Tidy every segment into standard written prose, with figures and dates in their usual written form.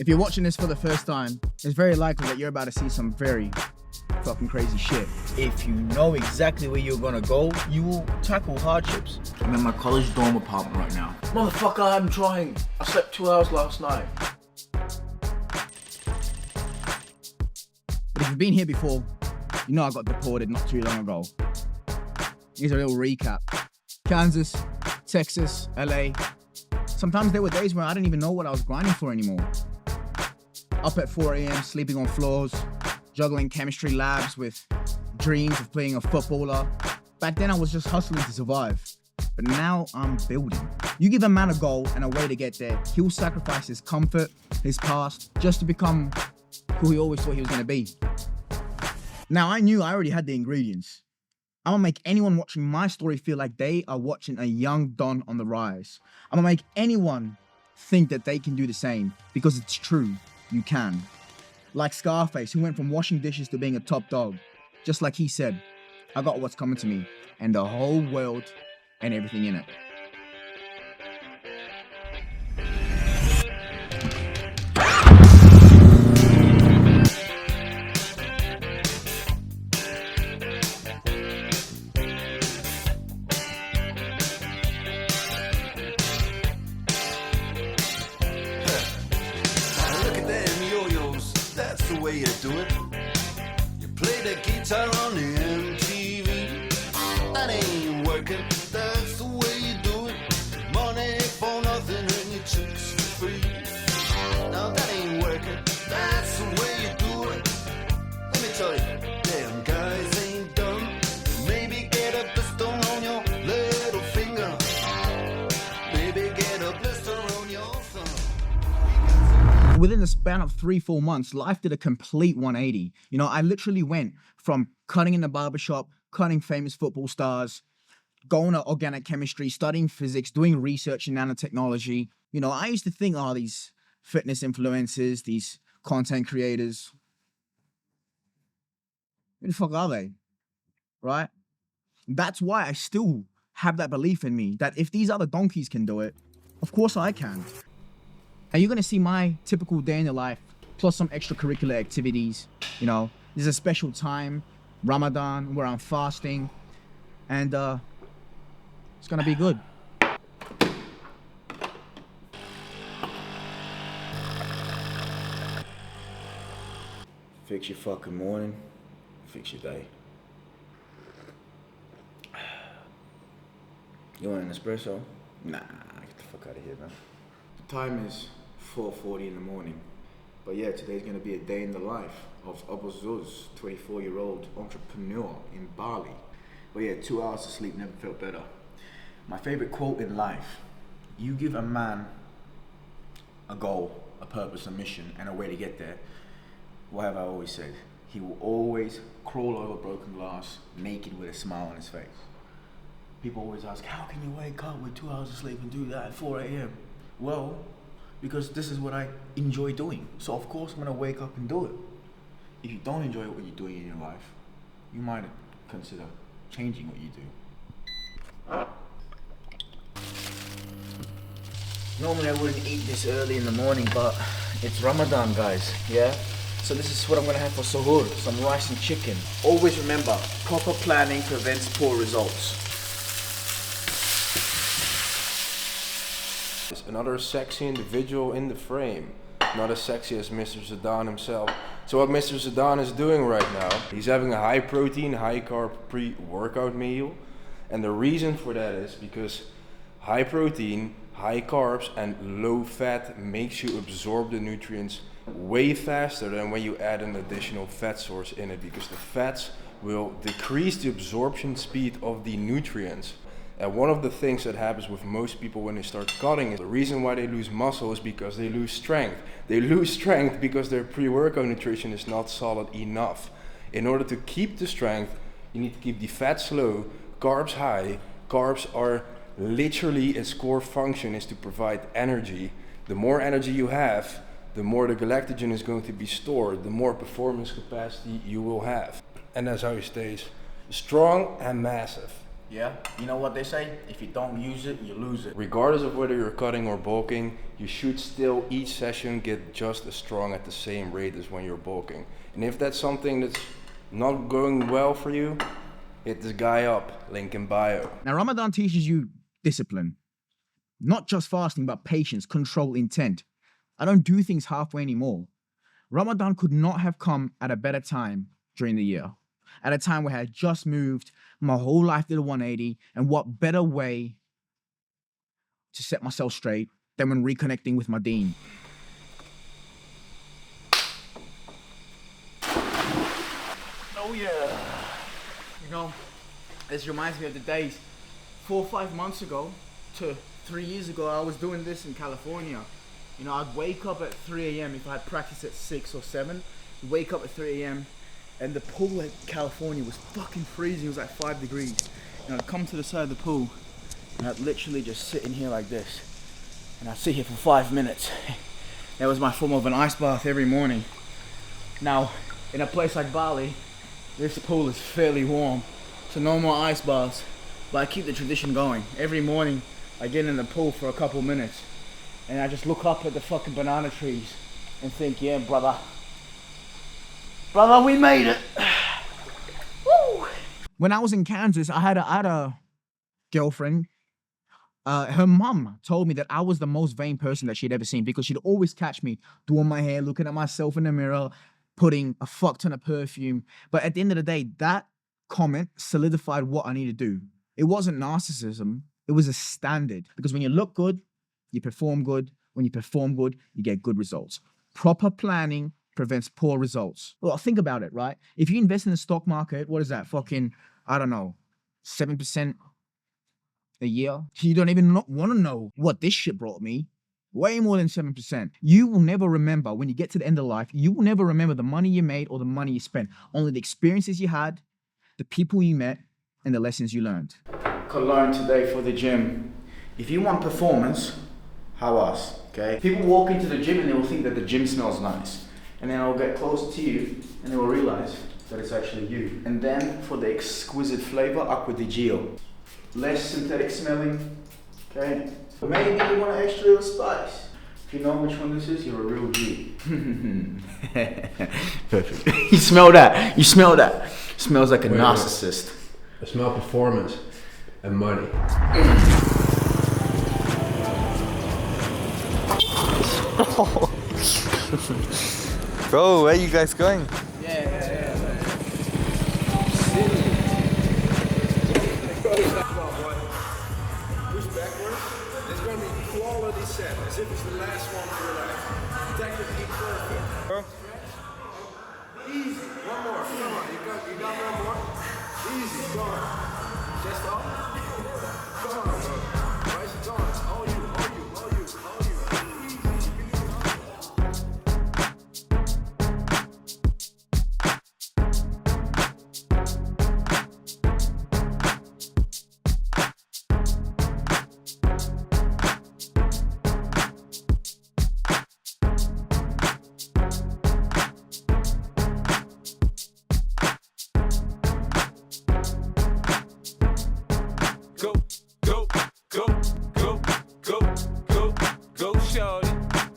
If you're watching this for the first time, it's very likely that you're about to see some very fucking crazy shit. If you know exactly where you're gonna go, you will tackle hardships. I'm in my college dorm apartment right now. Motherfucker, I'm trying. I slept 2 hours last night. But if you've been here before, you know I got deported not too long ago. Here's a little recap. Kansas, Texas, LA. Sometimes there were days where I didn't even know what I was grinding for anymore. Up at 4 a.m, sleeping on floors, juggling chemistry labs with dreams of being a footballer. Back then I was just hustling to survive. But now I'm building. You give a man a goal and a way to get there, he'll sacrifice his comfort, his past, just to become who he always thought he was gonna be. Now I knew I already had the ingredients. I'm gonna make anyone watching my story feel like they are watching a young Don on the rise. I'm gonna make anyone think that they can do the same, because it's true, you can. Like Scarface, who went from washing dishes to being a top dog. Just like he said, I got what's coming to me, and the whole world and everything in it. The way you do it. You play the guitar on the MTV. That ain't working. That's the way you do it. Money for nothing and your chicks for free. Now that ain't working. That's the way you do it. Let me tell you, damn guys ain't dumb. Maybe get a blister on your little finger. Maybe get a blister on your thumb. Within the span of 3-4 months, life did a complete 180. You know, I literally went from cutting in the barbershop, cutting famous football stars, going to organic chemistry, studying physics, doing research in nanotechnology. You know, I used to think, oh, these fitness influencers, these content creators, who the fuck are they? Right? That's why I still have that belief in me that if these other donkeys can do it, of course I can. And you're gonna see my typical day in the life, plus some extracurricular activities. You know, there's a special time, Ramadan, where I'm fasting, and it's gonna be good. Fix your fucking morning, fix your day. You want an espresso? Nah, get the fuck out of here, man. The time is 4:40 in the morning. But yeah, today's gonna be a day in the life of Abu Zuz, 24-year-old entrepreneur in Bali. But yeah, 2 hours of sleep never felt better. My favorite quote in life: you give a man a goal, a purpose, a mission, and a way to get there. What have I always said? He will always crawl over broken glass, naked with a smile on his face. People always ask, how can you wake up with 2 hours of sleep and do that at 4 a.m.? Well, because this is what I enjoy doing. So of course I'm gonna wake up and do it. If you don't enjoy what you're doing in your life, you might consider changing what you do. Normally I wouldn't eat this early in the morning, but it's Ramadan, guys, yeah? So this is what I'm gonna have for suhoor, some rice and chicken. Always remember, proper planning prevents poor results. Another sexy individual in the frame, not as sexy as Mr. Zidane himself. So what Mr. Zidane is doing right now, he's having a high protein, high carb pre-workout meal. And the reason for that is because high protein, high carbs and low fat makes you absorb the nutrients way faster than when you add an additional fat source in it, because the fats will decrease the absorption speed of the nutrients. And one of the things that happens with most people when they start cutting is the reason why they lose muscle is because they lose strength. They lose strength because their pre-workout nutrition is not solid enough. In order to keep the strength, you need to keep the fats low, carbs high. Carbs are literally, its core function is to provide energy. The more energy you have, the more the glycogen is going to be stored, the more performance capacity you will have. And that's how he stays strong and massive. Yeah, you know what they say? If you don't use it, you lose it. Regardless of whether you're cutting or bulking, you should still each session get just as strong at the same rate as when you're bulking. And if that's something that's not going well for you, hit this guy up, link in bio. Now, Ramadan teaches you discipline. Not just fasting, but patience, control, intent. I don't do things halfway anymore. Ramadan could not have come at a better time during the year. At a time where I had just moved, my whole life did a 180, and what better way to set myself straight than when reconnecting with my Deen. Oh yeah. You know, this reminds me of the days 4 or 5 months ago to 3 years ago. I was doing this in California. You know, I'd wake up at 3 a.m. if I had practice at 6 or 7. I'd wake up at 3 a.m. and the pool in California was fucking freezing. It was like 5 degrees. And I'd come to the side of the pool and I'd literally just sit in here like this. And I'd sit here for 5 minutes. That was my form of an ice bath every morning. Now, in a place like Bali, this pool is fairly warm, so no more ice baths. But I keep the tradition going. Every morning, I get in the pool for a couple minutes, and I just look up at the fucking banana trees and think, yeah, brother, we made it. Woo! When I was in Kansas, I had a girlfriend. Her mum told me that I was the most vain person that she'd ever seen, because she'd always catch me doing my hair, looking at myself in the mirror, putting a fuck ton of perfume. But at the end of the day, that comment solidified what I need to do. It wasn't narcissism. It was a standard. Because when you look good, you perform good. When you perform good, you get good results. Proper planning prevents poor results. Well, think about it, right? If you invest in the stock market, what is that? Fucking, I don't know, 7% a year? You don't even want to know what this shit brought me. Way more than 7%. You will never remember, when you get to the end of life, you will never remember the money you made or the money you spent. Only the experiences you had, the people you met, and the lessons you learned. Could learn today for the gym. If you want performance, how us, okay? People walk into the gym and they will think that the gym smells nice. And then they'll get closer to you and they will realize that it's actually you. And then for the exquisite flavor, acqua di Gio. Less synthetic smelling, okay? Maybe you want an extra little spice. If you know which one this is, you're a real G. Perfect. You smell that? You smell that? Smells like a narcissist. I smell performance and money. Bro, where are you guys going? Set, as if it's the last one of your life. Technically perfect. Easy. One more. Come on. You got one more. Easy. Go on. Chest up. Come on, bro. Rise it on. All you.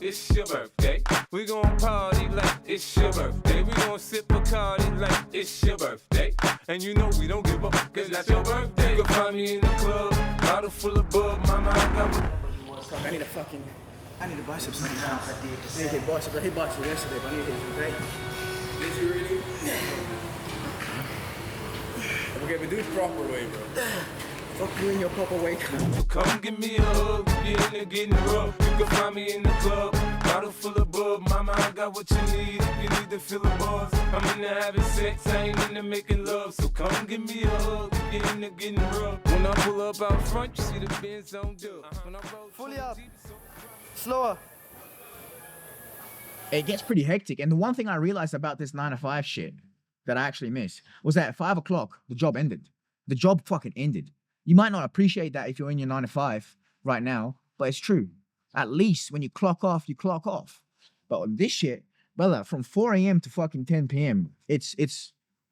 It's your birthday. We gon' party like it's your birthday. We gon' sip Bacardi like it's your birthday. And you know we don't give up, cause that's your birthday. You can find me in the club, bottle full of bub, mama, I got I need a biceps right now. I need to hit biceps. I hit biceps yesterday, but I need to hit today. Did you really? Okay, but do it proper way, bro. Fuck you in your proper way. Come give me a hug, get in there getting rough. You can find me in the club, bottle full of bub. Mama, I got what you need if you need to feel the buzz. I'm in there having sex, I ain't in there making love. So come give me a hug, get in there getting rough. When I pull up out front, you see the Benz on dub. When I roll Fully up. Slower. It gets pretty hectic. And the one thing I realized about this 9 to 5 shit that I actually missed was that at 5 o'clock, the job ended. The job fucking ended. You might not appreciate that if you're in your 9 to 5 right now, but it's true. At least when you clock off, you clock off. But on this shit, brother, from 4 a.m. to fucking 10 p.m., it's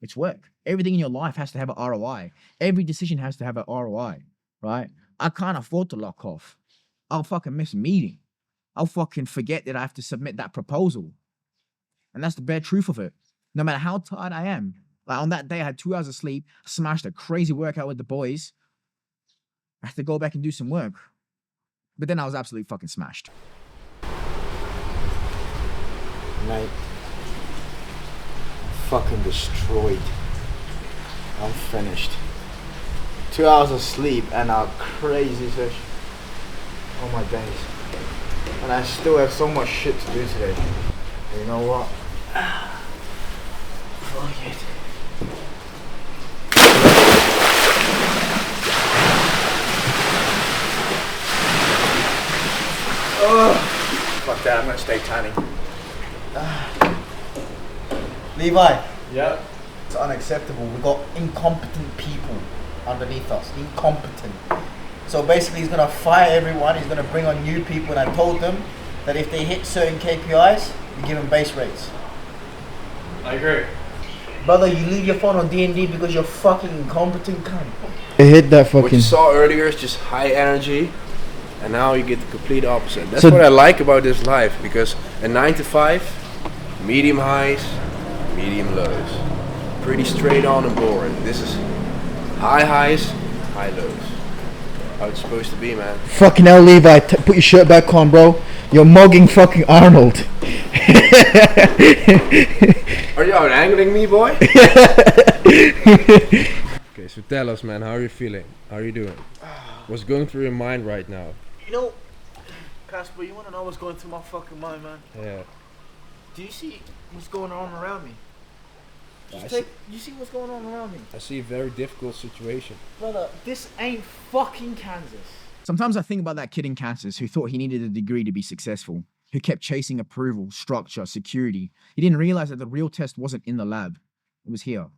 It's work. Everything in your life has to have an ROI. Every decision has to have an ROI, right? I can't afford to lock off. I'll fucking miss a meeting. I'll fucking forget that I have to submit that proposal. And that's the bare truth of it. No matter how tired I am. Like on that day, I had 2 hours of sleep, smashed a crazy workout with the boys. I had to go back and do some work. But then I was absolutely fucking smashed. Mate, fucking destroyed. I'm finished. 2 hours of sleep and a crazy session. Oh my days. And I still have so much shit to do today. And you know what? Fuck it. Fuck that, I'm gonna stay tanning. Levi. Yep. It's unacceptable. We've got incompetent people underneath us. Incompetent. So basically he's gonna fire everyone, he's gonna bring on new people, and I told them that if they hit certain KPIs, you give them base rates. I agree. Brother, you leave your phone on D&D because you're fucking incompetent cunt. I hit that fucking... What you saw earlier is just high energy, and now you get the complete opposite. That's what I like about this life, because a 9 to 5, medium highs, medium lows. Pretty straight on and boring. This is high highs, high lows. How it's supposed to be, man. Fucking hell, Levi, put your shirt back on, bro. You're mugging fucking Arnold. Are you out angling me, boy? Okay, so tell us, man, how are you feeling? How are you doing? What's going through your mind right now? You know, Casper, you want to know what's going through my fucking mind, man? Yeah. Do you see what's going on around me? You see what's going on around me? I see a very difficult situation. Brother, this ain't fucking Kansas. Sometimes I think about that kid in Kansas who thought he needed a degree to be successful, who kept chasing approval, structure, security. He didn't realize that the real test wasn't in the lab. It was here.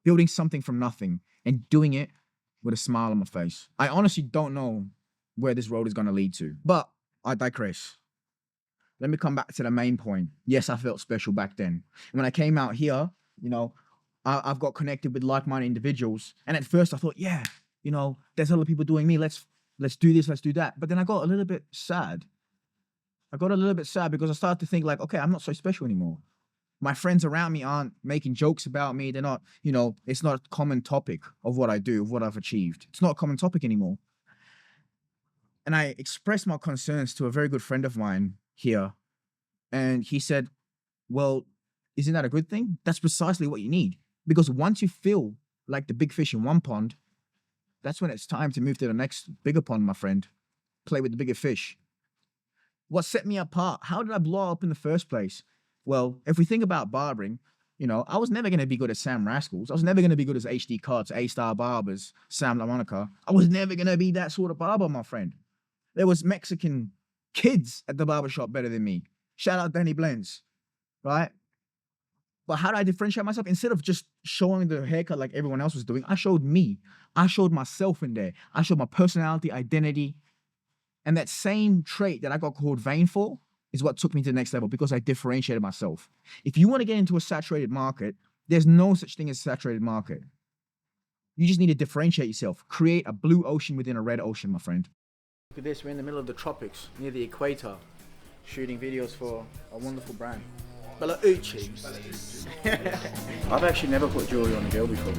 Building something from nothing and doing it with a smile on my face. I honestly don't know where this road is going to lead to, but I digress. Let me come back to the main point. Yes, I felt special back then. When I came out here, you know, I've got connected with like-minded individuals. And at first I thought, yeah, you know, there's other people doing me. Let's do this, let's do that. But then I got a little bit sad. Because I started to think like, okay, I'm not so special anymore. My friends around me aren't making jokes about me. They're not, you know, it's not a common topic of what I do, of what I've achieved. It's not a common topic anymore. And I expressed my concerns to a very good friend of mine here. And he said, well, isn't that a good thing? That's precisely what you need. Because once you feel like the big fish in one pond, that's when it's time to move to the next bigger pond, my friend. Play with the bigger fish. What set me apart? How did I blow up in the first place? Well, if we think about barbering, you know, I was never going to be good as Sam Rascals. I was never going to be good as HD Cuts, A-Star Barbers, Sam LaMonica. I was never going to be that sort of barber, my friend. There was Mexican kids at the barbershop better than me. Shout out Danny Blends, right? But how do I differentiate myself? Instead of just showing the haircut like everyone else was doing, I showed me. I showed myself in there. I showed my personality, identity. And that same trait that I got called vain for is what took me to the next level because I differentiated myself. If you want to get into a saturated market, there's no such thing as a saturated market. You just need to differentiate yourself. Create a blue ocean within a red ocean, my friend. Look at this, we're in the middle of the tropics, near the equator, shooting videos for a wonderful brand. Bella Uchi. I've actually never put jewelry on a girl before.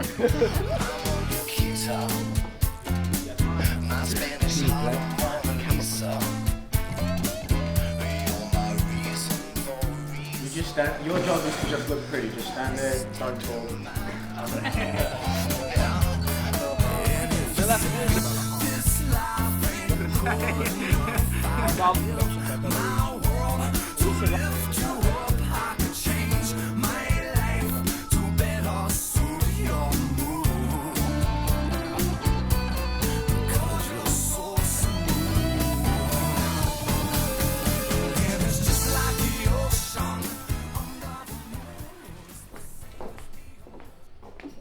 You just stand, your job is to just look pretty, just stand there, don't talk.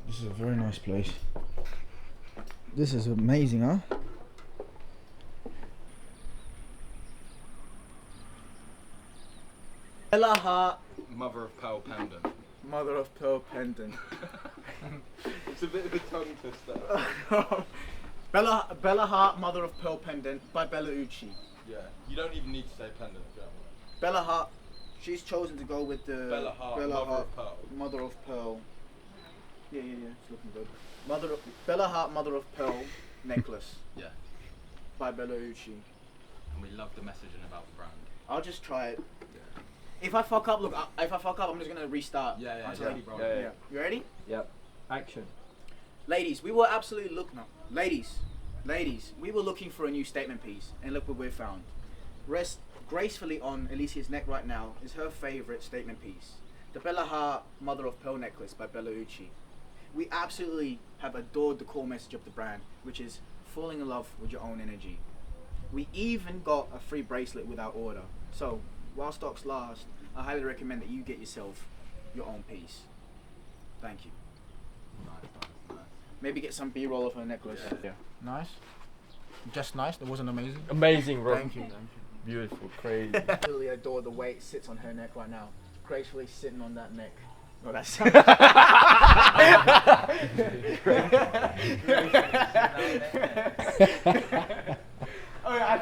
This is a very nice place. This is amazing, huh? Ella Hart. Mother of Pearl Panda. mother of pearl pendant. It's a bit of a tongue twister. Bella Hart, mother of pearl pendant by Bella Ucci. Yeah, you don't even need to say pendant. If you don't want Bella Hart, she's chosen to go with the Bella Hart, mother of pearl. Mother of pearl. Yeah, it's looking good. Bella Hart, mother of pearl necklace. Yeah. By Bella Ucci. And we love the messaging about the brand. I'll just try it. Yeah. If I fuck up, I'm just gonna restart. Yeah. You ready? Yep. Action. Ladies, we were absolutely Ladies, we were looking for a new statement piece, and look what we found. Rest gracefully on Alicia's neck right now is her favorite statement piece, the Bella Hart Mother of Pearl necklace by Bella Ucci. We absolutely have adored the core message of the brand, which is falling in love with your own energy. We even got a free bracelet with our order. So, while stocks last, I highly recommend that you get yourself your own piece. Thank you. Nice. Maybe get some B-roll of her necklace. Yeah. Nice. Just nice. That wasn't amazing. Amazing, bro. Thank you. Beautiful, crazy. Absolutely adore the way it sits on her neck right now. Gracefully sitting on that neck. Oh, that's. I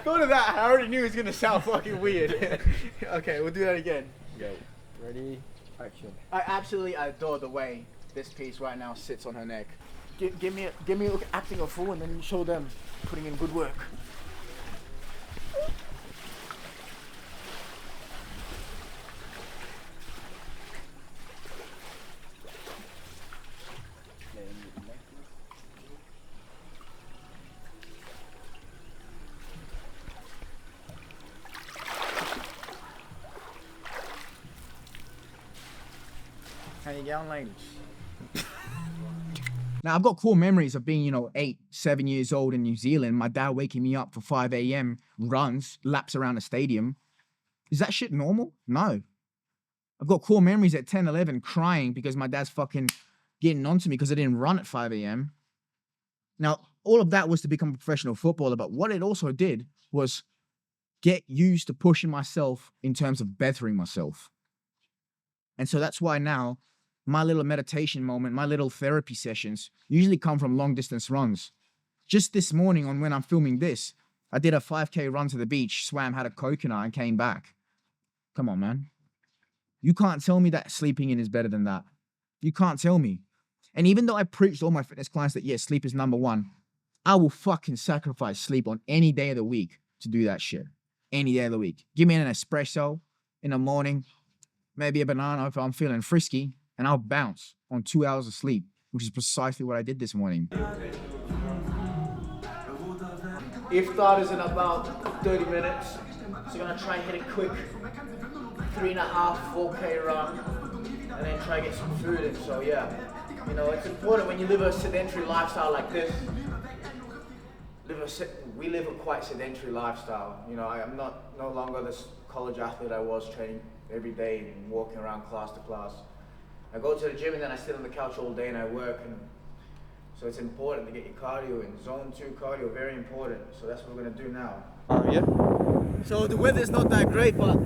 thought of that. I already knew it was gonna sound fucking weird. Okay, we'll do that again. Go. Ready? Action. I absolutely adore the way this piece right now sits on her neck. Give me a look acting a fool, and then show them putting in good work. How you going, ladies? Now, I've got core memories of being, 8, 7 years old in New Zealand. My dad waking me up for 5 a.m. runs, laps around the stadium. Is that shit normal? No. I've got core memories at 10, 11 crying because my dad's fucking getting onto me because I didn't run at 5 a.m. Now, all of that was to become a professional footballer, but what it also did was get used to pushing myself in terms of bettering myself. And so that's why now, my little meditation moment, my little therapy sessions usually come from long distance runs. Just this morning on when I'm filming this, I did a 5K run to the beach, swam, had a coconut and came back. Come on, man. You can't tell me that sleeping in is better than that. You can't tell me. And even though I preached to all my fitness clients that, yes, sleep is number one, I will fucking sacrifice sleep on any day of the week to do that shit. Any day of the week. Give me an espresso in the morning, maybe a banana if I'm feeling frisky, and I'll bounce on 2 hours of sleep, which is precisely what I did this morning. Iftar is in about 30 minutes, so I'm gonna try and hit a quick 3.5, 4K run, and then try and get some food in. So yeah, it's important when you live a sedentary lifestyle like this. We live a quite sedentary lifestyle. I'm no longer this college athlete I was, training every day and walking around class to class. I go to the gym and then I sit on the couch all day and I work, and so it's important to get your cardio in. Zone 2 cardio, very important. So that's what we're gonna do now. Yeah. So the weather's not that great, but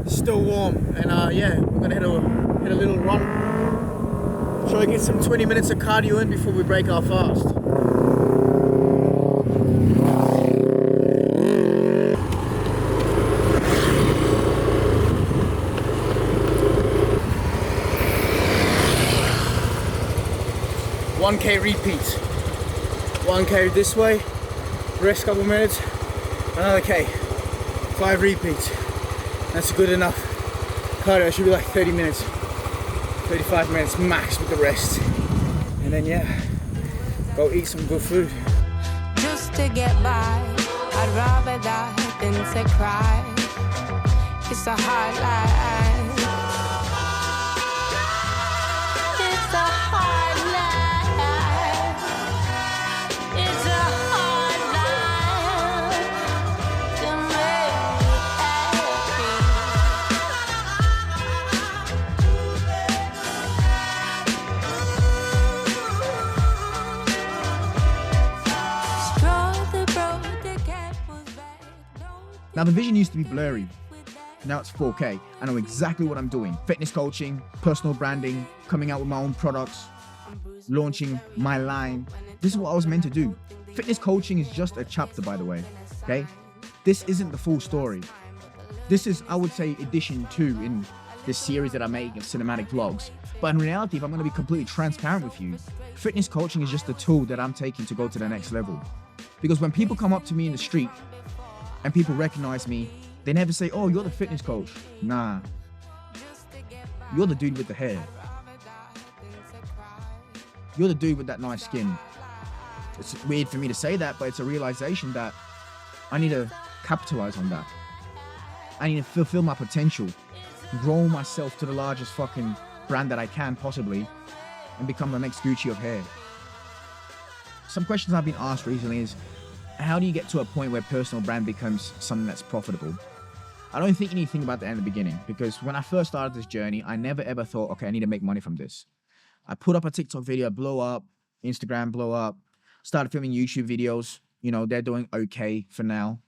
it's still warm, and we're gonna hit a little run. Try to get some 20 minutes of cardio in before we break our fast. $1K repeats. 1K this way, rest couple minutes, another K. 5 repeats. That's good enough. Cardio should be like 30 minutes, 35 minutes max with the rest. And then go eat some good food. Just to get by, I'd rather die than to cry. It's a hard life. It's a hard life. It's a hard life to make me happy. Straw the road, the cat was back. Now, the vision used to be blurry. Now it's 4K. I know exactly what I'm doing. Fitness coaching, personal branding, coming out with my own products, launching my line. This is what I was meant to do. Fitness coaching is just a chapter, by the way, okay? This isn't the full story. This is, I would say, edition 2 in this series that I'm making of cinematic vlogs. But in reality, if I'm gonna be completely transparent with you, fitness coaching is just a tool that I'm taking to go to the next level. Because when people come up to me in the street and people recognize me, they never say, oh, you're the fitness coach. Nah. You're the dude with the hair. You're the dude with that nice skin. It's weird for me to say that, but it's a realization that I need to capitalize on that. I need to fulfill my potential, grow myself to the largest fucking brand that I can possibly, and become the next Gucci of hair. Some questions I've been asked recently is, how do you get to a point where personal brand becomes something that's profitable? I don't think you need to think about that in the beginning, because when I first started this journey, I never ever thought, okay, I need to make money from this. I put up a TikTok video, blow up, Instagram blow up, started filming YouTube videos, you know, they're doing okay for now.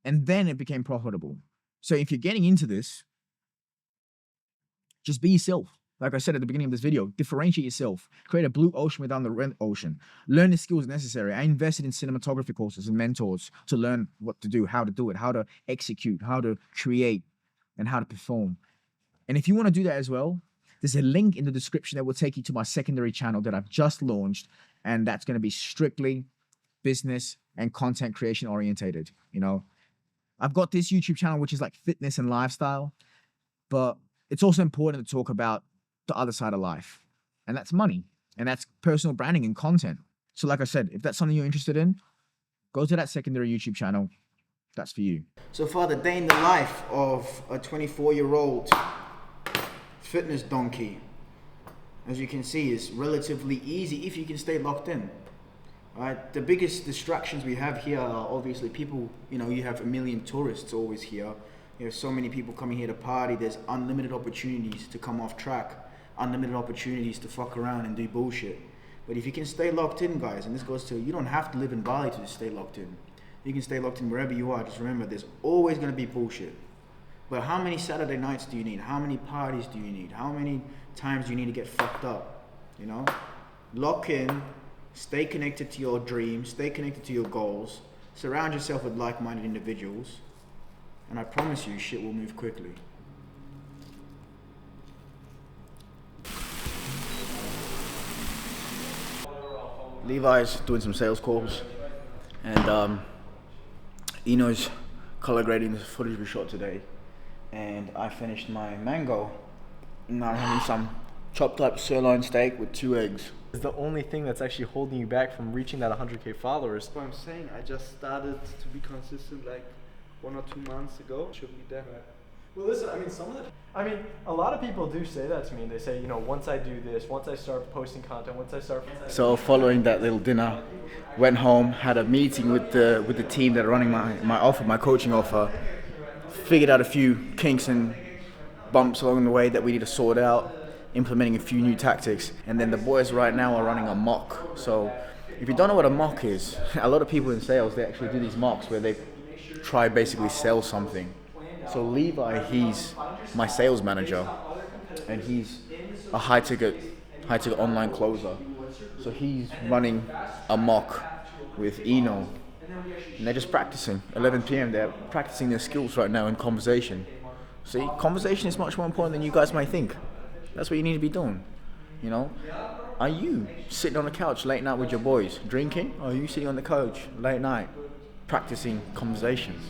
And then it became profitable. So if you're getting into this, just be yourself. Like I said at the beginning of this video, differentiate yourself. Create a blue ocean without the red ocean. Learn the skills necessary. I invested in cinematography courses and mentors to learn what to do, how to do it, how to execute, how to create, and how to perform. And if you want to do that as well, there's a link in the description that will take you to my secondary channel that I've just launched. And that's going to be strictly business and content creation orientated. You know, I've got this YouTube channel, which is like fitness and lifestyle, but it's also important to talk about the other side of life, and that's money, and that's personal branding and content. So like I said, if that's something you're interested in, go to that secondary YouTube channel. That's for you. So far, the day in the life of a 24-year-old fitness donkey, as you can see, is relatively easy if you can stay locked in. Right? The biggest distractions we have here are obviously people, you know, you have a million tourists always here. You have so many people coming here to party. There's unlimited opportunities to come off track, unlimited opportunities to fuck around and do bullshit. But if you can stay locked in, guys, and this goes to, you don't have to live in Bali to stay locked in. You can stay locked in wherever you are. Just remember, there's always going to be bullshit. But how many Saturday nights do you need? How many parties do you need? How many times do you need to get fucked up? You know? Lock in, stay connected to your dreams, stay connected to your goals, surround yourself with like-minded individuals, and I promise you, shit will move quickly. Levi's doing some sales calls, and Eno's color grading the footage we shot today, and I finished my mango. Now I'm having some chopped up sirloin steak with 2 eggs. It's the only thing that's actually holding you back from reaching that 100K followers. That's what I'm saying. I just started to be consistent like 1 or 2 months ago. Should be there. Well, listen, a lot of people do say that to me. They say, you know, once I do this, once I start posting content, So following that little dinner, went home, had a meeting with the team that are running my offer, my coaching offer, figured out a few kinks and bumps along the way that we need to sort out, implementing a few new tactics, and then the boys right now are running a mock. So if you don't know what a mock is, a lot of people in sales, they actually do these mocks where they try basically sell something. So Levi, he's my sales manager, and he's a high ticket online closer. So he's running a mock with Eno, and they're just practicing. 11 p.m. They're practicing their skills right now in conversation. See, conversation is much more important than you guys might think. That's what you need to be doing. You know, are you sitting on the couch late night with your boys drinking, or are you sitting on the couch late night practicing conversations?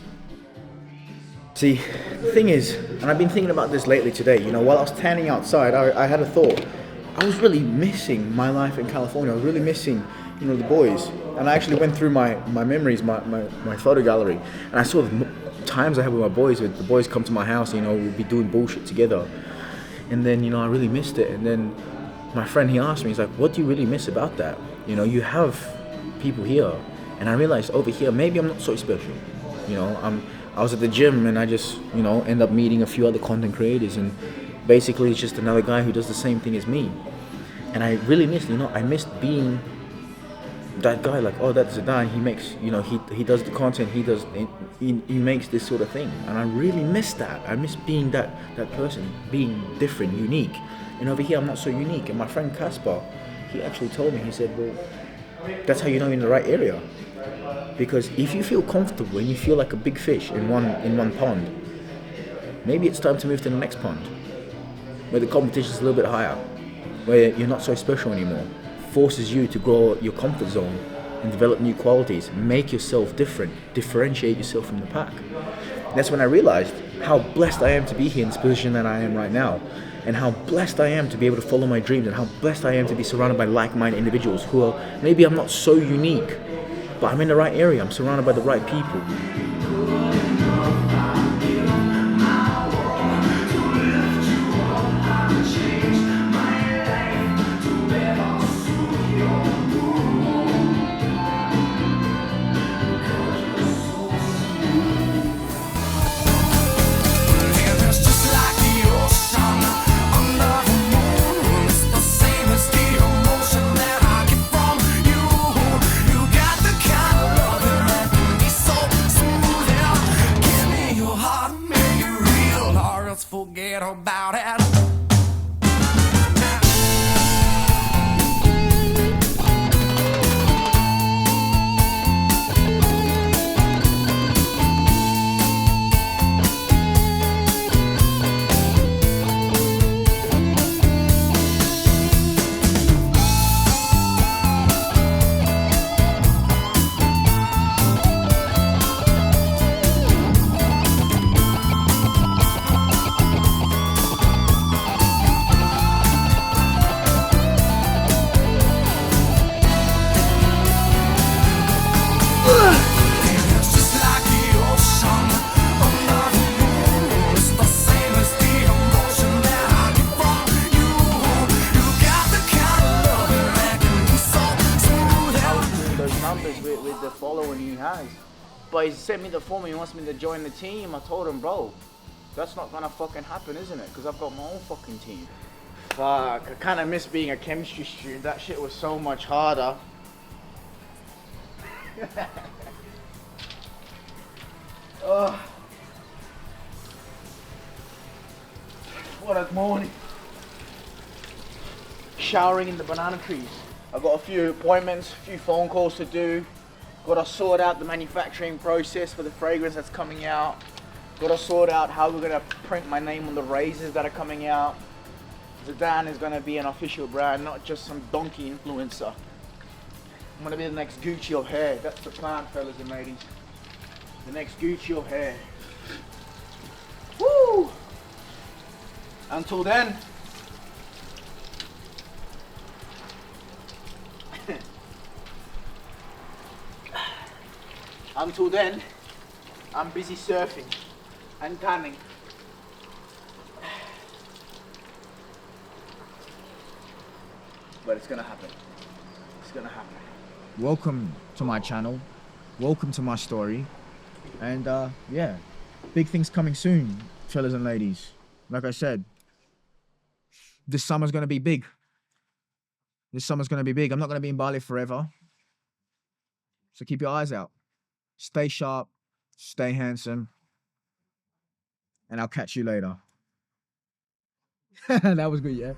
See, the thing is, and I've been thinking about this lately today, you know, while I was standing outside, I had a thought. I was really missing my life in California. I was really missing, you know, the boys. And I actually went through my memories, my photo gallery, and I saw the times I had with my boys. The boys come to my house, you know, we'd be doing bullshit together. And then, you know, I really missed it. And then my friend, he asked me, he's like, what do you really miss about that? You know, you have people here. And I realized over here, maybe I'm not so special. You know, I was at the gym and I just, you know, end up meeting a few other content creators, and basically it's just another guy who does the same thing as me. And I really missed, you know, I missed being that guy, like, oh, that's Zidane. He makes, you know, he does the content. He makes this sort of thing, and I really miss that. I miss being that person, being different, unique. And over here, I'm not so unique. And my friend Caspar, he actually told me. He said, well, that's how you know you're in the right area. Because if you feel comfortable and you feel like a big fish in one pond, maybe it's time to move to the next pond, where the competition is a little bit higher, where you're not so special anymore. Forces you to grow your comfort zone and develop new qualities, make yourself different, differentiate yourself from the pack. That's when I realized how blessed I am to be here in this position that I am right now, and how blessed I am to be able to follow my dreams, and how blessed I am to be surrounded by like-minded individuals who are, maybe I'm not so unique, but I'm in the right area, I'm surrounded by the right people. Forget about it. With the following he has, but he sent me the form. He wants me to join the team. I told him, bro, that's not gonna fucking happen, isn't it? Because I've got my own fucking team. Fuck, I kind of miss being a chemistry student. That shit was so much harder. Oh, what a morning. Showering in the banana trees. I've got a few appointments, a few phone calls to do. Got to sort out the manufacturing process for the fragrance that's coming out. Got to sort out how we're going to print my name on the razors that are coming out. Zidane is going to be an official brand, not just some donkey influencer. I'm going to be the next Gucci of hair. That's the plan, fellas and ladies. The next Gucci of hair. Woo! Until then. Until then, I'm busy surfing and tanning. But it's gonna happen. It's gonna happen. Welcome to my channel. Welcome to my story. And yeah, big things coming soon, fellas and ladies. Like I said, this summer's gonna be big. This summer's gonna be big. I'm not gonna be in Bali forever. So keep your eyes out. Stay sharp, stay handsome, and I'll catch you later. That was good, yeah?